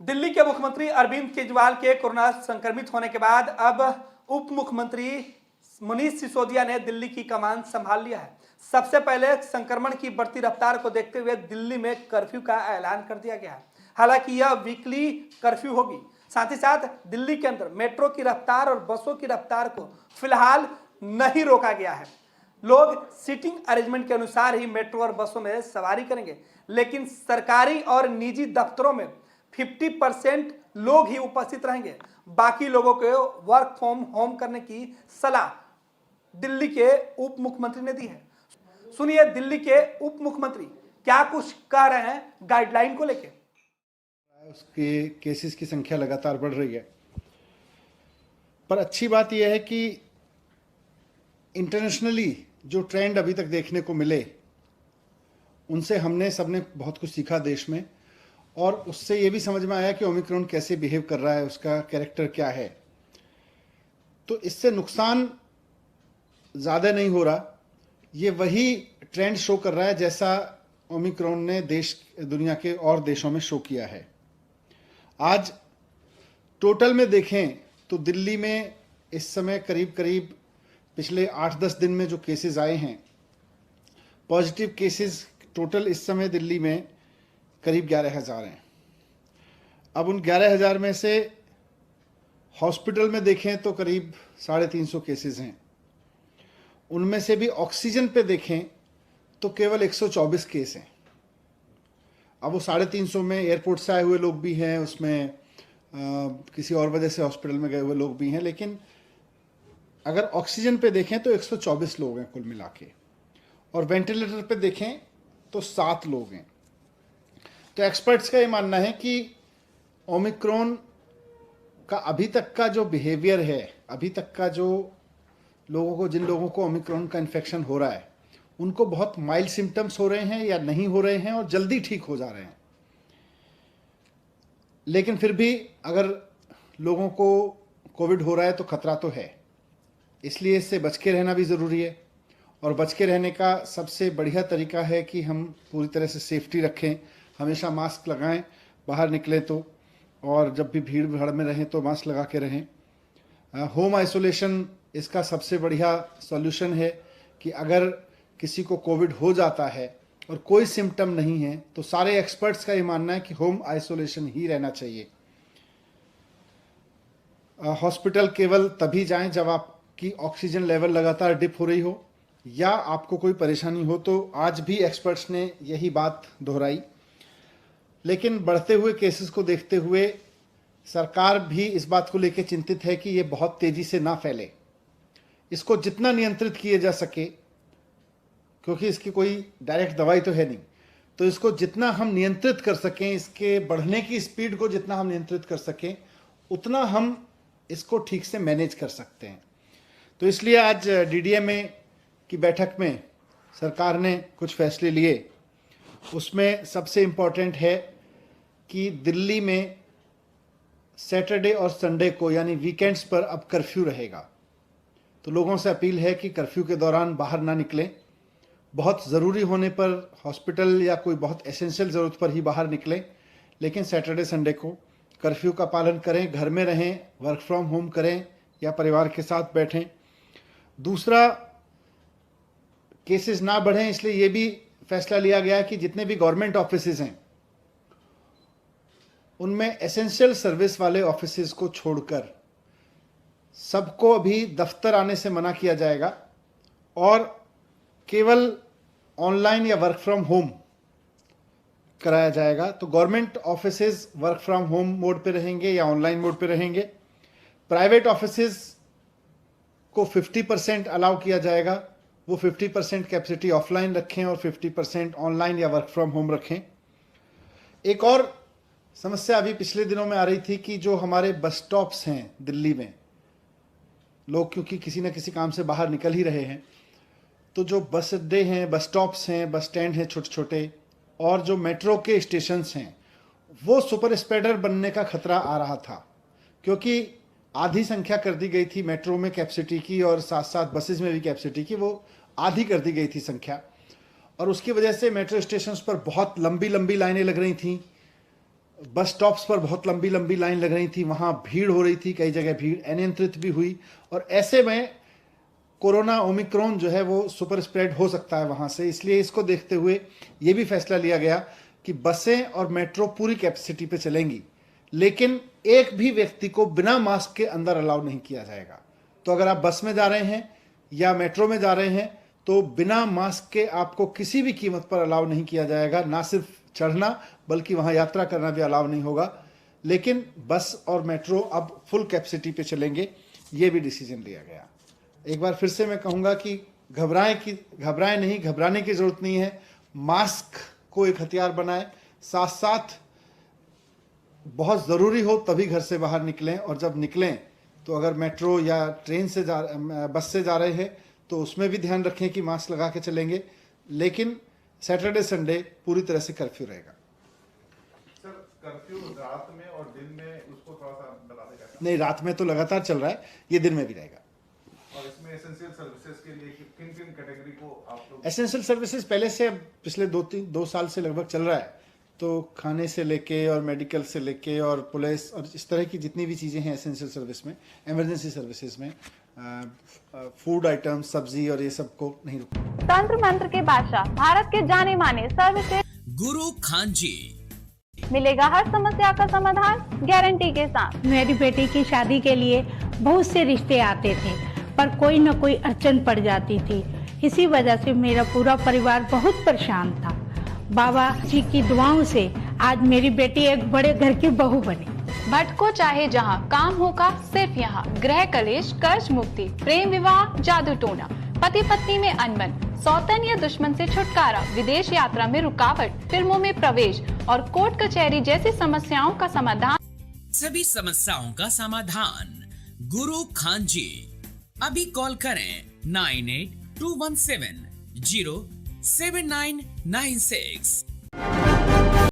दिल्ली के मुख्यमंत्री अरविंद केजरीवाल के कोरोना संक्रमित होने के बाद अब उप मुख्यमंत्री मनीष सिसोदिया ने दिल्ली की कमान संभाल लिया है। सबसे पहले संक्रमण की बढ़ती रफ्तार को देखते हुए दिल्ली में कर्फ्यू का ऐलान कर दिया गया है। हालांकि यह वीकली कर्फ्यू होगी। साथ ही साथ दिल्ली के अंदर मेट्रो की रफ्तार और बसों की रफ्तार को फिलहाल नहीं रोका गया है। लोग सीटिंग अरेंजमेंट के अनुसार ही मेट्रो और बसों में सवारी करेंगे, लेकिन सरकारी और निजी दफ्तरों में 50% लोग ही उपस्थित रहेंगे। बाकी लोगों को वर्क फ्रॉम होम करने की सलाह दिल्ली के उप मुख्यमंत्री ने दी है। सुनिए दिल्ली के उप मुख्यमंत्री क्या कुछ कह रहे हैं गाइडलाइन को लेकर। उसके केसेस की संख्या लगातार बढ़ रही है, पर अच्छी बात यह है कि इंटरनेशनली जो ट्रेंड अभी तक देखने को मिले उनसे हमने सबने बहुत कुछ सीखा देश में, और उससे ये भी समझ में आया कि ओमिक्रॉन कैसे बिहेव कर रहा है, उसका कैरेक्टर क्या है। तो इससे नुकसान ज़्यादा नहीं हो रहा। ये वही ट्रेंड शो कर रहा है जैसा ओमिक्रॉन ने दुनिया के और देशों में शो किया है। आज टोटल में देखें तो दिल्ली में इस समय करीब करीब पिछले 8-10 दिन में जो केसेस आए हैं, पॉजिटिव केसेस टोटल इस समय दिल्ली में करीब 11,000 हैं। अब उन 11,000 में से हॉस्पिटल में देखें तो करीब 350 केसेस हैं। उनमें से भी ऑक्सीजन पे देखें तो केवल 124 केस हैं। अब वो 350 में एयरपोर्ट से आए हुए लोग भी हैं, उसमें किसी और वजह से हॉस्पिटल में गए हुए लोग भी हैं, लेकिन अगर ऑक्सीजन पे देखें तो 124 लोग हैं कुल मिला के, और वेंटिलेटर पे देखें तो 7 लोग हैं। तो एक्सपर्ट्स का ये मानना है कि ओमिक्रॉन का अभी तक का जो बिहेवियर है, अभी तक का जो जिन लोगों को ओमिक्रॉन का इन्फेक्शन हो रहा है, उनको बहुत माइल्ड सिम्टम्स हो रहे हैं या नहीं हो रहे हैं और जल्दी ठीक हो जा रहे हैं। लेकिन फिर भी अगर लोगों को कोविड हो रहा है तो खतरा तो है, इसलिए इससे बच के रहना भी ज़रूरी है। और बच के रहने का सबसे बढ़िया तरीका है कि हम पूरी तरह से सेफ्टी रखें, हमेशा मास्क लगाएं बाहर निकलें तो, और जब भी भीड़ भाड़ में रहें तो मास्क लगा के रहें। होम आइसोलेशन इसका सबसे बढ़िया सॉल्यूशन है कि अगर किसी को कोविड हो जाता है और कोई सिम्टम नहीं है तो सारे एक्सपर्ट्स का ये मानना है कि होम आइसोलेशन ही रहना चाहिए। हॉस्पिटल केवल तभी जाएं जब आपकी ऑक्सीजन लेवल लगातार डिप हो रही हो या आपको कोई परेशानी हो। तो आज भी एक्सपर्ट्स ने यही बात दोहराई। लेकिन बढ़ते हुए केसेस को देखते हुए सरकार भी इस बात को लेकर चिंतित है कि ये बहुत तेज़ी से ना फैले। इसको जितना नियंत्रित किया जा सके, क्योंकि इसकी कोई डायरेक्ट दवाई तो है नहीं, तो इसको जितना हम नियंत्रित कर सकें, इसके बढ़ने की स्पीड को जितना हम नियंत्रित कर सकें, उतना हम इसको ठीक से मैनेज कर सकते हैं। तो इसलिए आज डीडीएमए की बैठक में सरकार ने कुछ फैसले लिए। उसमें सबसे इम्पॉर्टेंट है कि दिल्ली में सैटरडे और संडे को यानी वीकेंड्स पर अब कर्फ्यू रहेगा। तो लोगों से अपील है कि कर्फ्यू के दौरान बाहर ना निकलें। बहुत ज़रूरी होने पर हॉस्पिटल या कोई बहुत एसेंशियल ज़रूरत पर ही बाहर निकलें, लेकिन सैटरडे संडे को कर्फ्यू का पालन करें, घर में रहें, वर्क फ्रॉम होम करें या परिवार के साथ बैठें। दूसरा, केसेस ना बढ़ें, इसलिए ये भी फैसला लिया गया है कि जितने भी गवर्नमेंट ऑफिसेज हैं उनमें एसेंशियल सर्विस वाले ऑफिसेज को छोड़कर सबको अभी दफ्तर आने से मना किया जाएगा और केवल ऑनलाइन या वर्क फ्रॉम होम कराया जाएगा। तो government offices work from home mode पे रहेंगे या ऑनलाइन मोड पे रहेंगे। प्राइवेट ऑफिसेज को 50% अलाउ किया जाएगा, वो 50% कैपेसिटी ऑफलाइन रखें और 50% ऑनलाइन या वर्क फ्रॉम होम रखें। एक और समस्या अभी पिछले दिनों में आ रही थी कि जो हमारे बस स्टॉप्स हैं दिल्ली में, लोग क्योंकि किसी न किसी काम से बाहर निकल ही रहे हैं, तो जो बस अड्डे हैं, बस स्टॉप्स हैं, बस स्टैंड हैं छोटे छोटे, और जो मेट्रो के स्टेशंस हैं, वो सुपर स्प्रेडर बनने का खतरा आ रहा था। क्योंकि आधी संख्या कर दी गई थी मेट्रो में कैपेसिटी की और साथ साथ बसेस में भी कैपेसिटी की, वो आधी कर दी गई थी संख्या, और उसकी वजह से मेट्रो स्टेशंस पर बहुत लंबी लंबी लाइनें लग रही थीं। बस स्टॉप्स पर बहुत लंबी लंबी लाइन लग रही थी, वहाँ भीड़ हो रही थी, कई जगह भीड़ अनियंत्रित भी हुई। और ऐसे में कोरोना ओमिक्रॉन जो है वो सुपर स्प्रेड हो सकता है वहाँ से, इसलिए इसको देखते हुए ये भी फैसला लिया गया कि बसें और मेट्रो पूरी कैपेसिटी पे चलेंगी, लेकिन एक भी व्यक्ति को बिना मास्क के अंदर अलाउ नहीं किया जाएगा। तो अगर आप बस में जा रहे हैं या मेट्रो में जा रहे हैं तो बिना मास्क के आपको किसी भी कीमत पर अलाउ नहीं किया जाएगा। ना सिर्फ चढ़ना बल्कि वहाँ यात्रा करना भी अलाउ नहीं होगा। लेकिन बस और मेट्रो अब फुल कैपेसिटी पे चलेंगे, ये भी डिसीजन लिया गया। एक बार फिर से मैं कहूँगा कि घबराएं नहीं, घबराने की ज़रूरत नहीं है। मास्क को एक हथियार बनाएं, साथ साथ बहुत ज़रूरी हो तभी घर से बाहर निकलें, और जब निकलें तो अगर मेट्रो या ट्रेन से बस से जा रहे हैं तो उसमें भी ध्यान रखें कि मास्क लगा के चलेंगे। लेकिन सैटरडे संडे पूरी तरह से कर्फ्यू रहेगा। सर, कर्फ्यू रात में और दिन में उसको थोड़ा सा बता दें कैसा? नहीं, रात में तो लगातार चल रहा है, ये दिन में भी रहेगा। और इसमें एसेंशियल सर्विसेज के लिए किन किन कैटेगरी को आप लोग? एसेंशियल सर्विसेज पहले से पिछले 2 साल से लगभग चल रहा है, तो खाने से लेके और मेडिकल से लेके और पुलिस और इस तरह की जितनी भी चीज़ें हैं एसेंशियल सर्विस में, इमरजेंसी सर्विसेज में, फूड आइटम्स, सब्जी और ये सब को नहीं रुकना। तंत्र मंत्र के बादशाह, भारत के जाने माने सर्वश्रेष्ठ गुरु खान जी, मिलेगा हर समस्या का समाधान गारंटी के साथ। मेरी बेटी की शादी के लिए बहुत से रिश्ते आते थे, पर कोई न कोई अड़चन पड़ जाती थी। इसी वजह से मेरा पूरा परिवार बहुत परेशान था। बाबा जी की दुआओं से आज मेरी बेटी एक बड़े घर की बहू बनी। भटको चाहे जहां, काम होगा सिर्फ यहाँ। गृह कलेश, कर्ज मुक्ति, प्रेम विवाह, जादू टोना, पति पत्नी में अनबन, सौतन या दुश्मन से छुटकारा, विदेश यात्रा में रुकावट, फिल्मों में प्रवेश और कोर्ट कचहरी जैसी समस्याओं का समाधान। सभी समस्याओं का समाधान गुरु खान जी। अभी कॉल करें 9821707996।